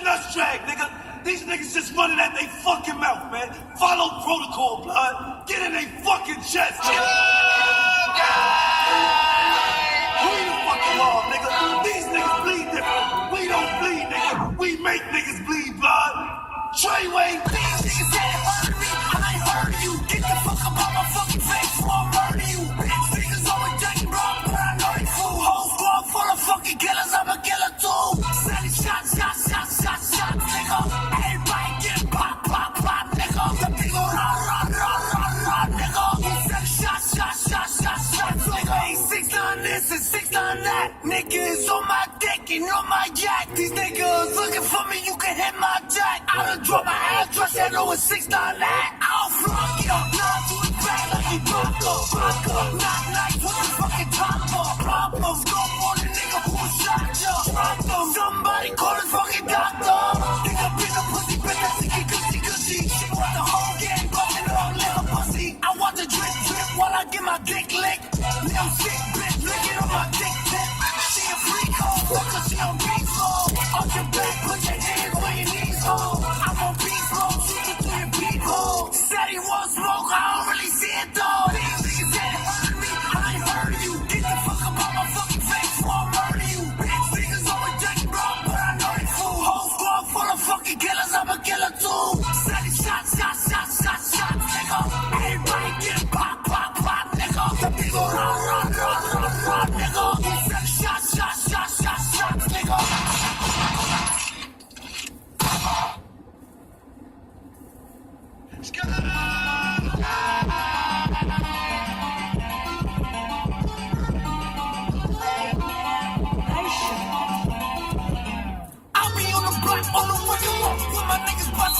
nuts drag, nigga. These niggas just running at they fucking mouth, man. Follow protocol, blood. Get in they fucking chest, nigga. We the fucking law, nigga. These niggas bleed different. We don't bleed, nigga. We make niggas bleed, blood. Treyway. These niggas that heard me, I ain't heard of you. Get the fuck up out my fucking face before I murder you. Bitch niggas always jacking wrong, but I know they fool. Whole squad full of fucking killers, I'm a killer too. Sending shots, nigga. Everybody get pop, nigga. The people run, nigga. Sending shots, nigga. Ain't 6 on this and 6 on that. Niggas on my dick and on my yacht. These niggas looking for me, you can hit my jack. I done drop my address and know it's 6 on that. I'll flunk you, not to the back like you Bronco. Not nice with the fucking problems. Go for the nigga who shot you. Drop them. Somebody call his fucking doctor. Nigga been a pussy, bitch, that's a gushy. She want the whole gang, bustin' all little pussy. I want the drip while I get my dick licked. Little sick bitch, licking on my dick tip. She a freak hoe, fuck her, she on beat flow. On your back, put your hands where your knees go. I'm on beat flow, shoot it through your people. Said he won't smoke, I don't really see it though. These niggas that heard me, I ain't heard of you. Get the fuck up out my fucking face before I murder you. Bitch niggas always jacking wrong, but I know they fool. Whole squad full of fucking killers, I'm a killer too. Sending shots, nigga. Everybody get pop, nigga. The people run, nigga. Sending shots, nigga. I'll be on the block, on the wicked walk with my niggas bustin'.